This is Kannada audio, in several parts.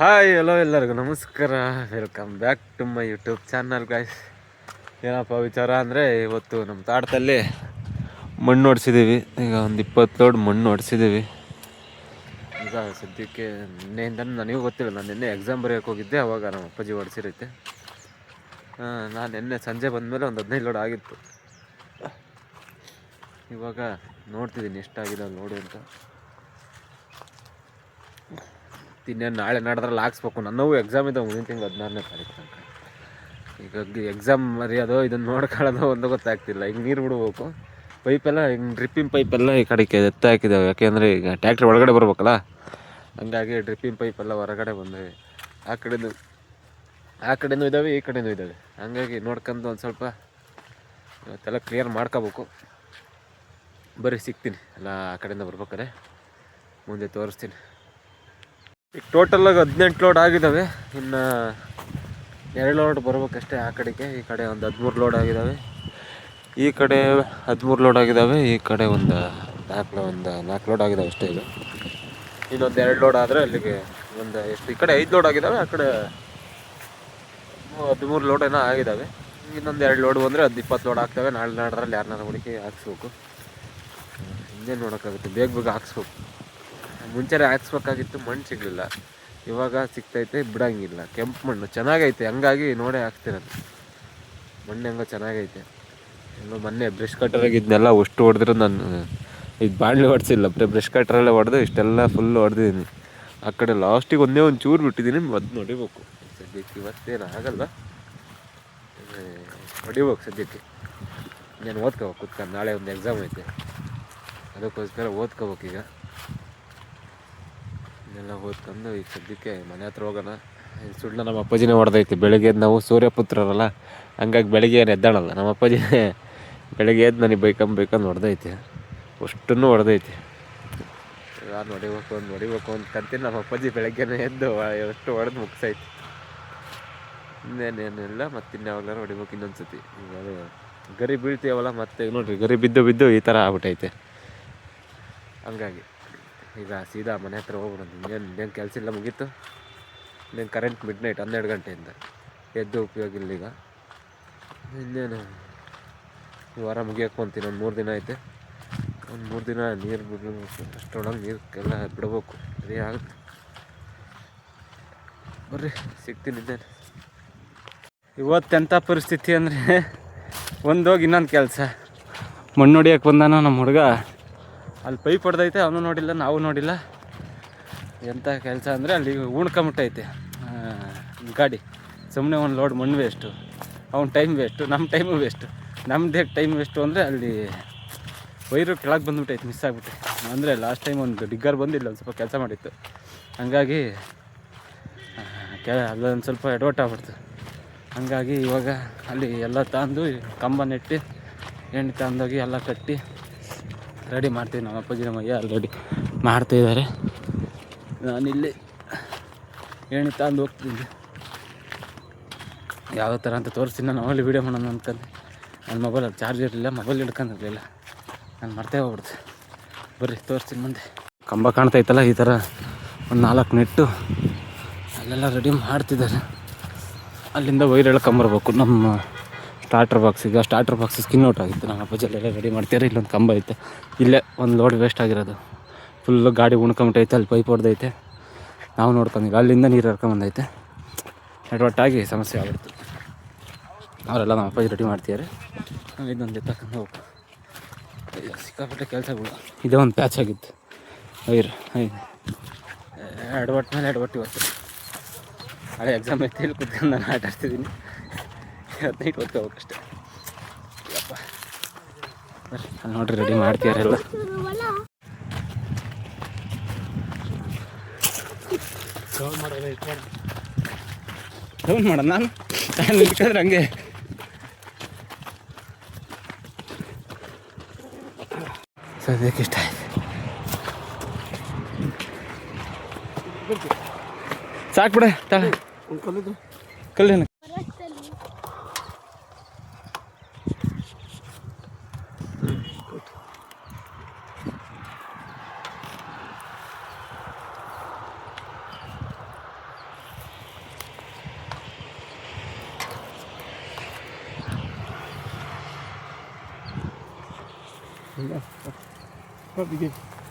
ಹಾಯ್ ಹಲೋ ಎಲ್ಲರಿಗೂ ನಮಸ್ಕಾರ. Welcome back to my YouTube channel guys. ಏನಪ್ಪ ವಿಚಾರ ಅಂದರೆ, ಇವತ್ತು ನಮ್ಮ ತೋಟದಲ್ಲಿ ಮಣ್ಣು ಹೊಡ್ಸಿದ್ದೀವಿ. ಈಗ ಒಂದು 20 ಲೋಡ್ ಮಣ್ಣು ಹೊಡ್ಸಿದ್ದೀವಿ. ಈಗ ಸದ್ಯಕ್ಕೆ ನಿನ್ನೆಯಿಂದ ನನಗೂ ಗೊತ್ತಿಲ್ಲ, ನಾನು ನಿನ್ನೆ ಎಕ್ಸಾಮ್ ಬರೆಯೋಕೆ ಹೋಗಿದ್ದೆ, ಅವಾಗ ನಮ್ಮ ಅಪ್ಪಾಜಿ ಹೊಡ್ಸಿರುತ್ತೆ. ನಾನು ನಿನ್ನೆ ಸಂಜೆ ಬಂದಮೇಲೆ ಒಂದು 15 ಲೋಡ್ ಆಗಿತ್ತು. ಇವಾಗ ನೋಡ್ತಿದ್ದೀನಿ ಎಷ್ಟಾಗಿದೆ ನೋಡು ಅಂತ. ಇನ್ನೇನು ನಾಳೆ ನಾಡ್ದ್ರಲ್ಲಿ ಹಾಕ್ಸ್ಬೇಕು. ನನ್ನವು ಎಕ್ಸಾಮ್ ಇದ್ದಾವೆ ಮುಂದಿನ ತಿಂಗಳು 16ನೇ ತಾರೀಕು ತನಕ. ಈಗ ಎಕ್ಸಾಮ್ ಮರೆಯೋದು ಇದನ್ನು ನೋಡ್ಕೊಳ್ಳೋದು ಒಂದು ಗೊತ್ತಾಗ್ತಿಲ್ಲ. ಹಿಂಗೆ ನೀರು ಬಿಡ್ಬೇಕು, ಪೈಪೆಲ್ಲ ಹಿಂಗೆ ಡ್ರಿಪ್ಪಿಂಗ್ ಪೈಪೆಲ್ಲ ಈ ಕಡೆಗೆ ಎತ್ತ ಹಾಕಿದ್ದಾವೆ. ಯಾಕೆಂದರೆ ಈಗ ಟ್ಯಾಕ್ಟ್ರಿ ಒಳಗಡೆ ಬರ್ಬೇಕಲ್ಲ, ಹಂಗಾಗಿ ಡ್ರಿಪ್ಪಿಂಗ್ ಪೈಪೆಲ್ಲ ಹೊರಗಡೆ ಬಂದಿವೆ. ಆ ಕಡೆನೂ ಇದ್ದಾವೆ, ಈ ಕಡೆನೂ ಇದ್ದಾವೆ. ಹಂಗಾಗಿ ನೋಡ್ಕೊಂಡು ಒಂದು ಸ್ವಲ್ಪ ಇವತ್ತೆಲ್ಲ ಕ್ಲಿಯರ್ ಮಾಡ್ಕೋಬೇಕು. ಬರೀ ಸಿಗ್ತೀನಿ ಎಲ್ಲ ಆ ಕಡೆಯಿಂದ ಬರ್ಬೇಕಾರೆ, ಮುಂದೆ ತೋರಿಸ್ತೀನಿ. ಈಗ ಟೋಟಲಾಗಿ 18 ಲೋಡ್ ಆಗಿದ್ದಾವೆ. ಇನ್ನು 2 ಲೋಡ್ ಬರ್ಬೇಕಷ್ಟೇ ಆ ಕಡೆಗೆ. ಈ ಕಡೆ ಒಂದು 13 ಲೋಡ್ ಆಗಿದ್ದಾವೆ, ಈ ಕಡೆ 13 ಲೋಡ್ ಆಗಿದ್ದಾವೆ, ಈ ಕಡೆ ಒಂದು 4 ಲೋಡ್ ಆಗಿದ್ದಾವೆ ಅಷ್ಟೇ. ಈಗ ಇನ್ನೊಂದು 2 ಲೋಡ್ ಆದರೆ ಅಲ್ಲಿಗೆ ಒಂದು ಎಷ್ಟು, ಈ ಕಡೆ 5 ಲೋಡ್ ಆಗಿದ್ದಾವೆ, ಆ ಕಡೆ 13 ಲೋಡ್ ಏನೋ ಆಗಿದ್ದಾವೆ. ಇನ್ನೊಂದು 2 ಲೋಡ್ ಬಂದರೆ ಅದು 20 ಲೋಡ್ ಆಗ್ತವೆ. ನಾಳೆ ನಾಡ್ರಲ್ಲಿ ಯಾರನ್ನಾರು ಹುಡುಕಿ ಹಾಕ್ಸ್ಬೇಕು. ಇನ್ನೇನು ನೋಡೋಕ್ಕಾಗುತ್ತೆ, ಬೇಗ ಹಾಕ್ಸ್ಬೇಕು. ಮುಂಚೆನೇ ಹಾಕ್ಸ್ಬೇಕಾಗಿತ್ತು, ಮಣ್ಣು ಸಿಗಲಿಲ್ಲ. ಇವಾಗ ಸಿಗ್ತೈತೆ, ಬಿಡೋಂಗಿಲ್ಲ. ಕೆಂಪು ಮಣ್ಣು ಚೆನ್ನಾಗೈತೆ, ಹಂಗಾಗಿ ನೋಡೇ ಹಾಕ್ತಿರೋದು. ಮಣ್ಣು ಹೆಂಗೋ ಚೆನ್ನಾಗೈತೆ. ಎಲ್ಲೋ ಮೊನ್ನೆ ಬ್ರಷ್ ಕಟ್ಟರಾಗಿ ಇದನ್ನೆಲ್ಲ ಅಷ್ಟು ಹೊಡೆದ್ರು. ನಾನು ಇದು ಬಾಣಲೆ ಹೊಡ್ಸಿಲ್ಲ, ಬರೀ ಬ್ರಷ್ ಕಟ್ಟರಲ್ಲೇ ಹೊಡೆದು ಇಷ್ಟೆಲ್ಲ ಫುಲ್ಲು ಹೊಡೆದಿದ್ದೀನಿ. ಆ ಕಡೆ ಲಾಸ್ಟಿಗೆ ಒಂದೇ ಒಂದು ಚೂರು ಬಿಟ್ಟಿದ್ದೀನಿ, ಅದು ನೋಡಿಬೇಕು. ಸದ್ಯಕ್ಕೆ ಇವತ್ತೇನು ಆಗಲ್ಲ, ಹೊಡಿಬೇಕು ಸದ್ಯಕ್ಕೆ. ನಾನು ಓದ್ಕೋಬೇಕು ಕುತ್ಕೊಂಡು. ನಾಳೆ ಒಂದು ಎಕ್ಸಾಮ್ ಐತೆ, ಅದಕ್ಕೋಸ್ಕರ ಓದ್ಕೋಬೇಕು. ಈಗ ಇದೆಲ್ಲ ಓದ್ಕೊಂಡು ಈಗ ಸದ್ಯಕ್ಕೆ ಮನೆ ಹತ್ರ ಹೋಗೋಣ. ಸುಳ್ಳ ನಮ್ಮ ಅಪ್ಪಾಜಿನೇ ಹೊಡೆದೈತಿ. ಬೆಳಗ್ಗೆ ಎದ್ದು ನಾವು ಸೂರ್ಯಪುತ್ರರಲ್ಲ, ಹಂಗಾಗಿ ಬೆಳಗ್ಗೆ ಏನು ಎದ್ದಾಳಲ್ಲ. ನಮ್ಮ ಅಪ್ಪಾಜಿನೇ ಬೆಳಗ್ಗೆ ಎದ್ದು ನನಗೆ ಬೈಕಂದು ಹೊಡೆದೈತಿ, ಅಷ್ಟನ್ನು ಹೊಡೆದೈತಿ. ಯಾರು ಹೊಡಿಬೇಕು ಅಂತ ಕಂತೀನಿ. ನಮ್ಮ ಅಪ್ಪಾಜಿ ಬೆಳಗ್ಗೆನೇ ಎದ್ದು ಎಷ್ಟು ಹೊಡೆದು ಮುಗಿಸೈತಿ. ಇನ್ನೇನೇನಿಲ್ಲ, ಮತ್ತೆ ಇನ್ಯಾವಾಗಲಾರು ಹೊಡಿಬೇಕು ಇನ್ನೊಂದು ಸತಿ. ಈಗ ಅದು ಗರಿ ಬೀಳ್ತೀವಲ್ಲ, ಮತ್ತೆ ನೋಡಿರಿ ಗರಿ ಬಿದ್ದು ಈ ಥರ ಆಗ್ಬಿಟ್ಟೈತೆ. ಹಂಗಾಗಿ ಈಗ ಸೀದಾ ಮನೆ ಹತ್ರ ಹೋಗ್ಬಿಡೋದು. ಇನ್ನೇನು ಕೆಲಸ ಇಲ್ಲ, ಮುಗೀತು. ಇನ್ನೇನು ಕರೆಂಟ್ ಮಿಡ್ನೈಟ್ 12 ಗಂಟೆಯಿಂದ ಎದ್ದು ಉಪಯೋಗ ಇಲ್ಲ. ಈಗ ಇನ್ನೇನು ಈ ವಾರ ಮುಗಿಯೋಕೆ ಅಂತೀನಿ. ಒಂದು 3 ದಿನ ಐತೆ, ಒಂದು 3 ದಿನ ನೀರು ಬಿಡಬೇಕು. ಅಷ್ಟರೊಳಗೆ ನೀರೆಲ್ಲ ಬಿಡಬೇಕು, ಸರಿ ಆಗುತ್ತೆ. ಬರ್ರಿ ಸಿಗ್ತೀನಿ. ಇನ್ನೇನು ಇವತ್ತೆಂಥ ಪರಿಸ್ಥಿತಿ ಅಂದರೆ, ಒಂದೋಗಿ ಇನ್ನೊಂದು ಕೆಲಸ. ಮಣ್ಣು ಹೊಡಿಯೋಕೆ ಬಂದಾನ ನಮ್ಮ ಹುಡುಗ, ಅಲ್ಲಿ ಪೈಪ್ ಹೊಡೆದೈತೆ, ಅವನು ನೋಡಿಲ್ಲ, ನಾವು ನೋಡಿಲ್ಲ. ಎಂಥ ಕೆಲಸ ಅಂದರೆ, ಅಲ್ಲಿ ಉಣ್ಕೊಂಬಿಟ್ಟೈತೆ ಗಾಡಿ. ಸುಮ್ಮನೆ ಒಂದು ಲೋಡ್ ಮಣ್ಣು ವೇಸ್ಟು, ಅವ್ನ ಟೈಮ್ ವೇಸ್ಟು, ನಮ್ಮ ಟೈಮು ವೇಸ್ಟು. ನಮ್ಮದೇ ಟೈಮ್ ವೇಸ್ಟು ಅಂದರೆ ಅಲ್ಲಿ ವೈರು ಕೆಳಗೆ ಬಂದುಬಿಟ್ಟೈತೆ, ಮಿಸ್ ಆಗಿಬಿಟ್ಟೆ. ಅಂದರೆ ಲಾಸ್ಟ್ ಟೈಮ್ ಒಂದು ಡಿಗ್ಗರ್ ಬಂದಿಲ್ಲ, ಒಂದು ಸ್ವಲ್ಪ ಕೆಲಸ ಮಾಡಿತ್ತು. ಹಂಗಾಗಿ ಅಲ್ಲೊಂದು ಸ್ವಲ್ಪ ಎಡವಟ್ಟು ಆಗ್ಬಿಡ್ತು. ಹಂಗಾಗಿ ಇವಾಗ ಅಲ್ಲಿ ಎಲ್ಲ ತಂದು ಕಂಬ ನೆಟ್ಟು ಎಣ್ಣೆ ತಂದೋಗಿ ಎಲ್ಲ ಕಟ್ಟಿ ರೆಡಿ ಮಾಡ್ತೀವಿ. ನಮ್ಮ ಅಪ್ಪಾಜಿ ನಮ್ಮಯ್ಯ ಆಲ್ರೆಡಿ ಮಾಡ್ತಾಯಿದ್ದಾರೆ. ನಾನಿಲ್ಲಿ ಎಣ್ಣೆ ತಂದು ಹೋಗ್ತಿದ್ದೆ. ಯಾವ ಥರ ಅಂತ ತೋರಿಸ್ತೀನಿ. ನಾನು ಅವಲ್ಲಿ ವೀಡಿಯೋ ಮಾಡೋಣ ಅಂದ್ಕೊಂಡು ನನ್ನ ಮೊಬೈಲಲ್ಲಿ ಚಾರ್ಜ್ ಇರಲಿಲ್ಲ, ಮೊಬೈಲ್ ಹಿಡ್ಕೊಂಡಿರಲಿಲ್ಲ, ನಾನು ಮರ್ತೇ ಹೋಗ್ಬಿಡ್ತು. ಬರ್ರಿ ತೋರಿಸ್ತೀನಿ ಮುಂದೆ. ಕಂಬ ಕಾಣ್ತೈತಲ್ಲ, ಈ ಥರ ಒಂದು 4 ನೆಟ್ಟು ಅಲ್ಲೆಲ್ಲ ರೆಡಿ ಮಾಡ್ತಿದ್ದಾರೆ. ಅಲ್ಲಿಂದ ವೈರ್ ಎಳ್ಕೊಂಬರ್ಬೇಕು ನಮ್ಮ ಸ್ಟಾರ್ಟರ್ ಬಾಕ್ಸಿಗೆ. ಸ್ಟಾರ್ಟರ್ ಬಾಕ್ಸ್ ಸ್ಕಿನ್ ಔಟ್ ಆಗಿತ್ತು. ನಮ್ಮ ಅಪ್ಪಾಜಲ್ಲೆಲ್ಲ ರೆಡಿ ಮಾಡ್ತಾರೆ. ಇಲ್ಲೊಂದು ಕಂಬ ಐತೆ, ಇಲ್ಲೇ ಒಂದು ಲೋಡ್ ವೇಸ್ಟ್ ಆಗಿರೋದು. ಫುಲ್ಲು ಗಾಡಿ ಉಣ್ಕೊಂಬಿಟ್ಟೈತೆ, ಅಲ್ಲಿ ಪೈಪ್ ಹೊಡೆದೈತೆ, ನಾವು ನೋಡ್ಕೊಂಡಿಲ್ಲ. ಅಲ್ಲಿಂದ ನೀರು ಹರ್ಕೊಂಬಂದೈತೆ, ಎಡವಟ್ಟಾಗಿ ಸಮಸ್ಯೆ ಆಗ್ಬಿಡ್ತು. ಅವರೆಲ್ಲ ನಮ್ಮ ಅಪ್ಪಾಜಿ ರೆಡಿ ಮಾಡ್ತಿದ್ದಾರೆ. ನಾವು ಇದೊಂದು ಎತ್ತಕೊಂಡು ಹೋಗ್ಬೇಕು. ಸಿಕ್ಕಾಪಟ್ಟೆ ಕೆಲಸಗಳು. ಇದೇ ಒಂದು ಪ್ಯಾಚ್ ಆಗಿತ್ತು ವೈರ್. ಎಡವಟ್ಟು ಮೇಲೆ ಎಡವಟ್ಟು. ಇವತ್ತು ಹಳೆ ಎಕ್ಸಾಮ್ ಐತೆ, ಇಲ್ಲಿ ಕುತ್ಕೊಂಡು ನಾನು ಆಟ ಆಡ್ತಿದ್ದೀನಿ. 15 ಓದ್ಕೋಬೇಕಷ್ಟೆ. ಯಪ್ಪ ಬರ್ರಿ, ಅಲ್ಲಿ ನೋಡ್ರಿ ರೆಡಿ ಮಾಡ್ತೀಯಾರೆಲ್ಲ. ಡೌನ್ ಮಾಡೋಣ, ನಾನು ನಿಂತ್ಕೊಂಡ್ರೆ ಹಂಗೆ. ಸದ್ಯಕ್ಕೆ ಇಷ್ಟ ಆಯ್ತು, ಸಾಕು ಬಿಡ. ಕಲ್ಲಿನ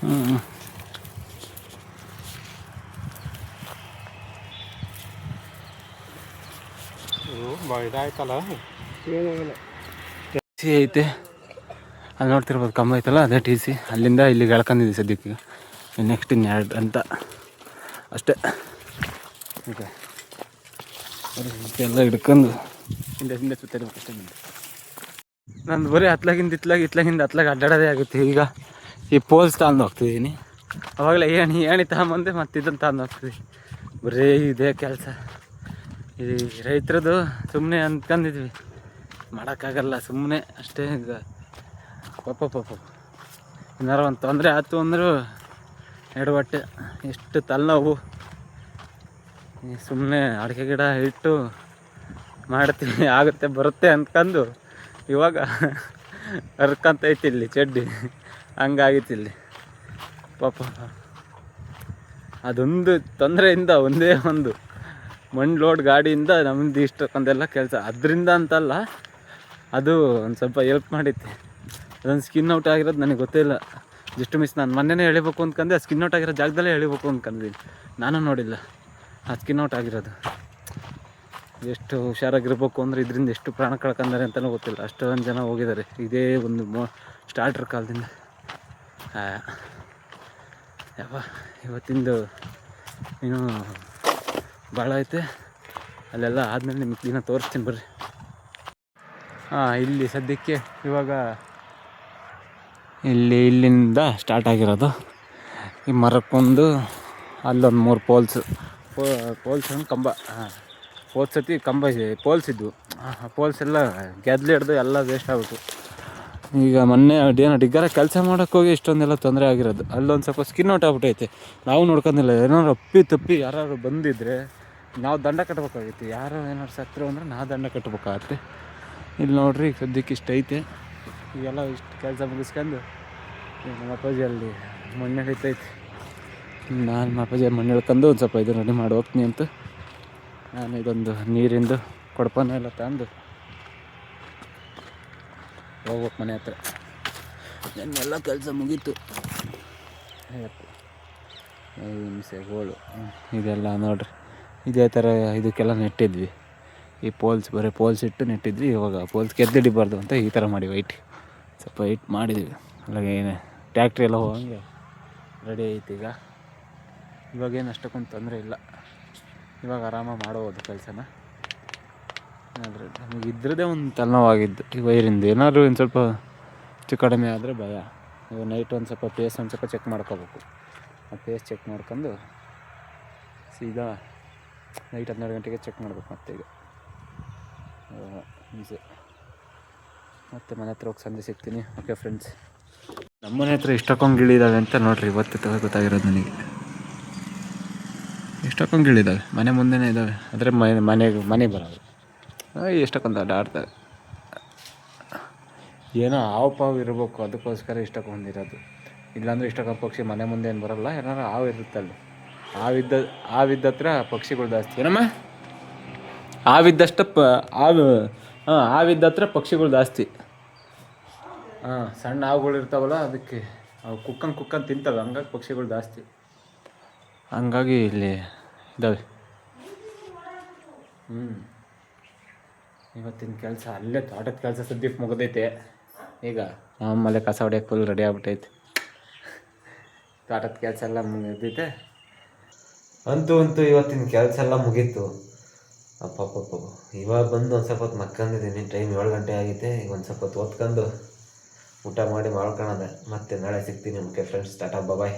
ಹ್ಞೂ ಇದಾಯ್ತಲ್ಲ ಸಿ ಐತೆ ಅಲ್ಲಿ ನೋಡ್ತಿರ್ಬೋದು ಕಂಬ ಐತಲ್ಲ ಅದೇ ಟಿ ಸಿ ಅಲ್ಲಿಂದ ಇಲ್ಲಿಗೆ ಎಳ್ಕೊಂಡಿದ್ವಿ ಸದ್ಯಕ್ಕೆ ನೆಕ್ಸ್ಟ್ ಇನ್ನೆರಡು ಅಂತ ಅಷ್ಟೇ ಓಕೆ ಎಲ್ಲ ಹಿಡ್ಕೊಂಡು ಹಿಂದೆ ಸುತ್ತಿರ್ಬೇಕು ಅಷ್ಟೇ ನಂದು ಬರೀ ಇತ್ಲಾಗಿಂದ ಅಡ್ಡಾಡೋದೇ ಆಗುತ್ತೆ. ಈಗ ಈ ಪೋಲ್ಸ್ ತಗೊಂಡು ಹೋಗ್ತಿದ್ದೀನಿ, ಅವಾಗಲೇ ಏಣಿ ತಗೊಂಬಂದೆ ಮತ್ತು ಇದನ್ನು ತಗೊಂಡು ಹೋಗ್ತೀವಿ. ಬರೀ ಇದೇ ಕೆಲಸ. ಈ ರೈತರದ್ದು ಸುಮ್ಮನೆ ಅಂದ್ಕೊಂಡಿದ್ವಿ, ಮಾಡೋಕ್ಕಾಗಲ್ಲ, ಸುಮ್ಮನೆ ಅಷ್ಟೇ. ಈಗ ಪಾಪ ಏನಾರು ಒಂದು ತೊಂದರೆ ಆಯ್ತು ಅಂದರೂ ಎಡವಟ್ಟೆ, ಎಷ್ಟು ತಲೆನೋವು. ಸುಮ್ಮನೆ ಅಡಿಕೆ ಗಿಡ ಇಟ್ಟು ಮಾಡ್ತೀವಿ, ಆಗುತ್ತೆ ಬರುತ್ತೆ ಅಂದ್ಕೊಂಡು ಇವಾಗ ಹರ್ಕಂತೈತಿ ಇಲ್ಲಿ ಚಡ್ಡಿ, ಹಂಗಾಗಿತ್ತು ಇಲ್ಲಿ ಪಾಪ. ಅದೊಂದು ತೊಂದರೆಯಿಂದ ಒಂದೇ ಒಂದು ಮಣ್ಣು ಲೋಡ್ ಗಾಡಿಯಿಂದ ನಮ್ಮದು ಇಷ್ಟಕ್ಕೊಂದೆಲ್ಲ ಕೆಲಸ. ಅದರಿಂದ ಅಂತಲ್ಲ, ಅದು ಒಂದು ಸ್ವಲ್ಪ ಹೆಲ್ಪ್ ಮಾಡಿತ್ತು. ಅದೊಂದು ಸ್ಕಿನ್ ಔಟ್ ಆಗಿರೋದು ನನಗೆ ಗೊತ್ತಿಲ್ಲ, ಜಸ್ಟ್ ಮಿಸ್. ನಾನು ಮೊನ್ನೆನೇ ಎಳಿಬೇಕು ಅಂದ್ಕೊಂಡೆ, ಆ ಸ್ಕಿನ್ ಔಟ್ ಆಗಿರೋ ಜಾಗದಲ್ಲೇ ಎಳಿಬೇಕು ಅಂದ್ಕೊಂಡಿದ್ದೀನಿ. ನಾನು ನೋಡಿಲ್ಲ ಆ ಸ್ಕಿನ್ ಔಟ್ ಆಗಿರೋದು. ಎಷ್ಟು ಹುಷಾರಾಗಿರ್ಬೇಕು ಅಂದರೆ ಇದರಿಂದ ಎಷ್ಟು ಪ್ರಾಣ ಕಳ್ಕೊಂಡಾರೆ ಅಂತಲೂ ಗೊತ್ತಿಲ್ಲ. ಅಷ್ಟೊಂದು ಜನ ಹೋಗಿದ್ದಾರೆ ಇದೇ ಒಂದು ಸ್ಟಾರ್ಟರ್ ಕಾಲದಿಂದ. ಇವತ್ತಿಂದು ಇನ್ನೂ ಭಾಳ ಐತೆ. ಅಲ್ಲೆಲ್ಲ ಆದಮೇಲೆ ನಿಮ್ಗೆ ದಿನ ತೋರಿಸ್ತೀನಿ ಬರ್ರಿ. ಇಲ್ಲಿ ಸದ್ಯಕ್ಕೆ ಇವಾಗ ಇಲ್ಲಿಂದ ಸ್ಟಾರ್ಟ್ ಆಗಿರೋದು. ಈ ಮರಕ್ಕೊಂದು ಅಲ್ಲೊಂದು 3 ಪೋಲ್ಸ್ ಕಂಬ. ಹೋದ ಸತಿ ಕಂಬ ಪೋಲ್ಸ್ ಇದ್ವು, ಪೋಲ್ಸ್ ಎಲ್ಲ ಗೆದ್ಲು ಹಿಡ್ದು ಎಲ್ಲ ವೇಸ್ಟ್ ಆಗ್ಬಿಟ್ಟು. ಈಗ ಮೊನ್ನೆ ಏನೋ ಡಿಗ್ಗರ ಕೆಲಸ ಮಾಡೋಕ್ಕೋಗಿ ಇಷ್ಟೊಂದೆಲ್ಲ ತೊಂದರೆ ಆಗಿರೋದು. ಅಲ್ಲೊಂದು ಸ್ವಲ್ಪ ಸ್ಕಿನ್ ಔಟ್ ಆಗ್ಬಿಟ್ಟೈತೆ. ನಾವು ನೋಡ್ಕೊಂಡಿಲ್ಲ. ಏನಾದ್ರು ತಪ್ಪಿ ಯಾರು ಬಂದಿದ್ದರೆ ನಾವು ದಂಡ ಕಟ್ಬೇಕಾಗಿತ್ತು. ಯಾರೋ ಏನಾದ್ರು ಸತ್ತರು ಅಂದರೆ ನಾವು ದಂಡ ಕಟ್ಬೇಕಾಗತ್ತೆ. ಇಲ್ಲಿ ನೋಡ್ರಿ ಸದ್ಯಕ್ಕೆ ಇಷ್ಟು ಐತೆ. ಈಗೆಲ್ಲ ಇಷ್ಟು ಕೆಲಸ ಮುಗಿಸ್ಕೊಂಡು ನಮ್ಮ ಅಪ್ಪಾಜಿ ಅಲ್ಲಿ ಮಣ್ಣು ಹಿಡಿತೈತೆ. ನಾನು ನಮ್ಮ ಅಪ್ಪಾಜಿ ಮಣ್ಣು ಹಿಡ್ಕೊಂಡು ಒಂದು ಸ್ವಲ್ಪ ಇದು ರೆಡಿ ಮಾಡಿ ಹೋಗ್ತೀನಿ ಅಂತ ನಾನು ಇದೊಂದು ನೀರಿಂದು ಕೊಡಪನ ಎಲ್ಲ ತಂದು ಹೋಗ್ಬೇಕು ಮನೆ ಹತ್ರ. ನನ್ನೆಲ್ಲ ಕೆಲಸ ಮುಗೀತು. ಹಿಂಸೆಗಳು ಇದೆಲ್ಲ ನೋಡ್ರಿ, ಇದೇ ಥರ ಇದಕ್ಕೆಲ್ಲ ನೆಟ್ಟಿದ್ವಿ. ಈ ಬರೀ ಪೋಲ್ಸ್ ಇಟ್ಟು ನೆಟ್ಟಿದ್ವಿ. ಇವಾಗ ಪೋಲ್ಸ್ ಗೆದ್ದಿಡಿಬಾರ್ದು ಅಂತ ಈ ಥರ ಮಾಡಿ ಸ್ವಲ್ಪ ವೈಟ್ ಮಾಡಿದ್ವಿ. ಅಲ್ಲಿಗೆ ಏನು ಟ್ಯಾಕ್ಟ್ರಿ ಎಲ್ಲ ಹೋಗಂಗೆ ರೆಡಿ ಐತಿ. ಇವಾಗೇನು ಅಷ್ಟಕ್ಕೊಂದು ತೊಂದರೆ ಇಲ್ಲ. ಇವಾಗ ಆರಾಮಾಗಿ ಮಾಡ್ಬೋದು ಕೆಲಸನ. ಆದರೆ ನಮಗೆ ಇದ್ರದ್ದೇ ಒಂದು ತಲೆನೋವಾಗಿದ್ದು ಈ ವೈರಿಂದ. ಏನಾದರೂ ಒಂದು ಸ್ವಲ್ಪ ಹೆಚ್ಚು ಕಡಿಮೆ ಆದರೆ ಭಯ. ಇವಾಗ ನೈಟ್ ಒಂದು ಸ್ವಲ್ಪ ಪೇಸ್ ಒಂದು ಸ್ವಲ್ಪ ಚೆಕ್ ಮಾಡ್ಕೋಬೇಕು. ಆ ಪೇಸ್ ಚೆಕ್ ಮಾಡ್ಕೊಂಡು ಸೀದಾ ನೈಟ್ 12 ಗಂಟೆಗೆ ಚೆಕ್ ಮಾಡ್ಬೇಕು. ಮತ್ತೆ ಈಗ ಹಿಂಸೆ. ಮತ್ತೆ ಮನೆ ಹತ್ರ ಹೋಗಿ ಸಂಜೆ ಸಿಗ್ತೀನಿ. ಓಕೆ ಫ್ರೆಂಡ್ಸ್, ನಮ್ಮನೆ ಹತ್ರ ಇಷ್ಟಕ್ಕೊಂದು ಗಿಳಿದಾವೆ ಅಂತ ನೋಡ್ರಿ. ಇವತ್ತು ಗೊತ್ತಾಗಿರೋದು ನನಗೆ. ಎಷ್ಟಕ್ಕೊಂದು ಗಿಳಿದಾವೆ ಮನೆ ಮುಂದೆನೇ ಇದ್ದಾವೆ. ಆದರೆ ಮನೆಗೆ ಬರೋದು ಎಷ್ಟಕ್ಕೊಂದು ಆಡ್ತವೆ. ಏನೋ ಹಾವು ಇರಬೇಕು, ಅದಕ್ಕೋಸ್ಕರ ಇಷ್ಟಕ್ಕೊಂದಿರೋದು. ಇಲ್ಲಾಂದರೆ ಇಷ್ಟಕ್ಕೊಂದು ಪಕ್ಷಿ ಮನೆ ಮುಂದೆ ಏನು ಬರೋಲ್ಲ. ಏನಾರು ಹಾವು ಇರುತ್ತಲ್ಲ, ಹಾವಿದ್ದ ಹತ್ರ ಪಕ್ಷಿಗಳು ಜಾಸ್ತಿ. ಏನಮ್ಮ ಹಾವಿದ್ದಷ್ಟು ಹಾವಿದ್ದ ಹತ್ರ ಪಕ್ಷಿಗಳು ಜಾಸ್ತಿ. ಸಣ್ಣ ಹಾವುಗಳು ಇರ್ತಾವಲ್ಲ, ಅದಕ್ಕೆ ಅವು ಕುಕ್ಕನ್ ತಿಂತವೆ. ಹಂಗಾಗಿ ಪಕ್ಷಿಗಳು ಜಾಸ್ತಿ. ಹಂಗಾಗಿ ಇಲ್ಲಿ ಇದ್ದಾವೆ. ಇವತ್ತಿನ ಕೆಲಸ ಅಲ್ಲೇ ತೋಟದ ಕೆಲಸ ಸದ್ಯಕ್ಕೆ ಮುಗಿದೈತೆ. ಈಗ ಆಮೇಲೆ ಕಸ ಹೊಡ್ಯಕ್ಕೆ ಫುಲ್ ರೆಡಿ ಆಗ್ಬಿಟ್ಟೈತೆ. ತೋಟದ ಕೆಲಸ ಎಲ್ಲ ಮುಗಿದೈತೆ. ಅಂತೂ ಇವತ್ತಿನ ಕೆಲಸ ಎಲ್ಲ ಮುಗೀತು. ಅಪ್ಪಪ್ಪಪ್ಪ, ಇವಾಗ ಬಂದು ಒಂದು ಸ್ವಲ್ಪ ಹೊತ್ತು ಮಕ್ಕೊಂಡಿದ್ದೀನಿ. ಟೈಮ್ 7 ಗಂಟೆ ಆಗೈತೆ. ಈಗ ಒಂದು ಸ್ವಲ್ಪ ಹೊತ್ತು ಓದ್ಕೊಂಡು ಊಟ ಮಾಡಿ ಮಾಡ್ಕೊಳದೆ. ಮತ್ತೆ ನಾಳೆ ಸಿಗ್ತೀನಿ. ಓಕೆ ಫ್ರೆಂಡ್ಸ್, ಟಾಟಾ ಬಾಯ್.